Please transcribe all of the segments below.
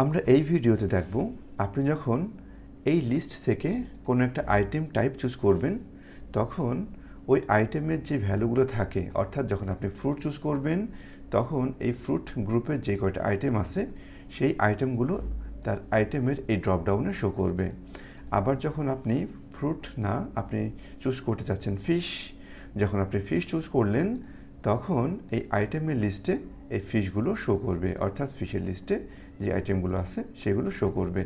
আমরা এই ভিডিওতে দেখব আপনি যখন এই লিস্ট থেকে কোনো একটা আইটেম টাইপ চুজ করবেন তখন ওই আইটেমের যে ভ্যালুগুলো থাকে, অর্থাৎ যখন আপনি ফ্রুট চুজ করবেন তখন এই ফ্রুট গ্রুপের যে কয়টা আইটেম আছে সেই আইটেমগুলো তার আইটেমের এই ড্রপডাউনে শো করবে। আবার যখন আপনি ফ্রুট না আপনি চুজ করতে চাচ্ছেন ফিশ, যখন আপনি ফিশ চুজ করলেন তখন এই আইটেমের লিস্টে এই ফিশগুলো শো করবে, অর্থাৎ ফিশের লিস্টে যে আইটেমগুলো আছে সেগুলো শো করবে।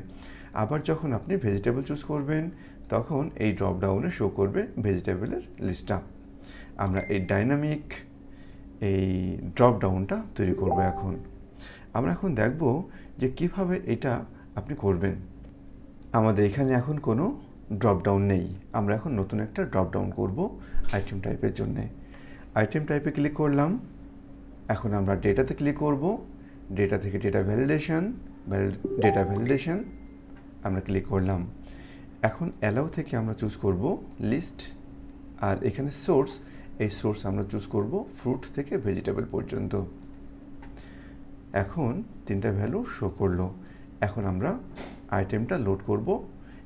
আবার যখন আপনি ভেজিটেবল চুজ করবেন তখন এই ড্রপডাউনে শো করবে ভেজিটেবলের লিস্টটা। আমরা এই ডাইনামিক এই ড্রপডাউনটা তৈরি করব। আমরা এখন দেখব যে কিভাবে এটা আপনি করবেন। আমাদের এখানে এখন কোনো ড্রপডাউন নেই, আমরা এখন নতুন একটা ড্রপডাউন করব আইটেম টাইপের জন্যে। আইটেম টাইপে ক্লিক করলাম, এখন আমরা ডেটাতে ক্লিক করব। ডেটা থেকে ডেটা ভ্যালিডেশন আমরা ক্লিক করলাম। এখন অ্যালাউ থেকে আমরা চুজ করব লিস্ট, আর এখানে সোর্স, এই সোর্স আমরা চুজ করব ফ্রুট থেকে ভেজিটেবল পর্যন্ত। এখন তিনটা ভ্যালু শো করলো। এখন আমরা আইটেমটা লোড করব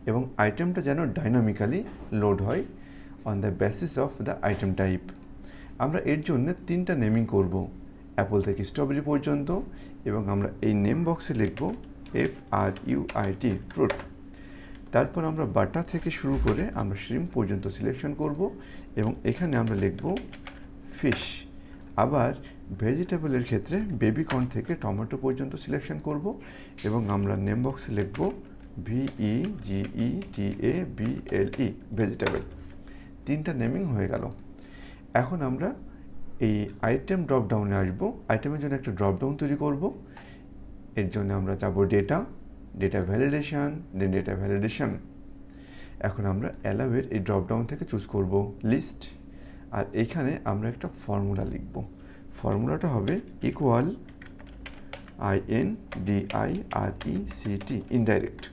এবং আইটেমটা যেন ডাইনামিক্যালি লোড হয় on the basis of the item type. আমরা এর জন্য তিনটা নেমিং করব, অ্যাপল থেকে স্ট্রবেরি পর্যন্ত, এবং আমরা এই নেম বক্সে লিখব FRUIT ফ্রুট। তারপর আমরা বাটা থেকে শুরু করে আমরা শ্রিম পর্যন্ত সিলেকশন করব এবং এখানে আমরা লিখব ফিশ। আবার ভেজিটেবলের ক্ষেত্রে বেবিকর্ন থেকে টমেটো পর্যন্ত সিলেকশন করব এবং আমরা নেম বক্সে লিখব VEGETABLE ভেজিটেবল। তিনটা নেমিং হয়ে গেল। এখন আমরা এই আইটেম ড্রপডাউনে আসবো। আইটেমের জন্য একটা ড্রপডাউন তৈরি করব। এর জন্য আমরা যাব ডেটা ভ্যালিডেশন। এখন আমরা অ্যালাউয়ের এই ড্রপডাউন থেকে চুজ করব লিস্ট, আর এখানে আমরা একটা ফর্মুলা লিখব। ফর্মুলাটা হবে ইকুয়াল INDIRECT ইনডাইরেক্ট,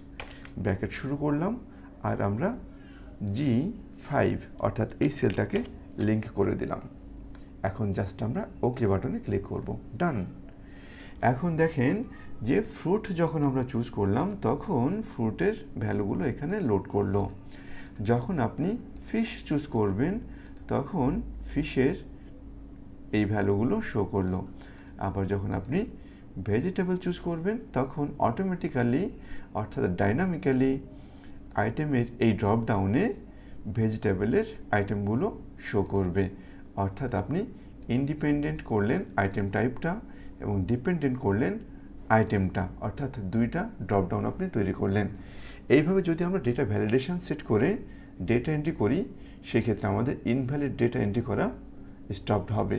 ব্র্যাকেট শুরু করলাম, আর আমরা G5 অর্থাৎ এই সেলটাকে লিঙ্ক করে দিলাম। এখন জাস্ট আমরা ওকে বাটনে ক্লিক করব, ডান। এখন দেখেন যে ফ্রুট যখন আমরা চুজ করলাম তখন ফ্রুটের ভ্যালুগুলো এখানে লোড করলো। যখন আপনি ফিশ চুজ করবেন তখন ফিশের এই ভ্যালুগুলো শো করলো। আবার যখন আপনি ভেজিটেবল চুজ করবেন তখন অটোমেটিক্যালি অর্থাৎ ডাইনামিক্যালি আইটেমের এই ড্রপডাউনে ভেজিটেবলের আইটেমগুলো শো করবে। অর্থাৎ আপনি ইন্ডিপেন্ডেন্ট করলেন আইটেম টাইপটা এবং ডিপেন্ডেন্ট করলেন আইটেমটা, অর্থাৎ দুইটা ড্রপডাউন আপনি তৈরি করলেন। এইভাবে যদি আমরা ডেটা ভ্যালিডেশন সেট করে ডেটা এন্ট্রি করি সেক্ষেত্রে আমাদের ইনভ্যালিড ডেটা এন্ট্রি করা স্টপড হবে।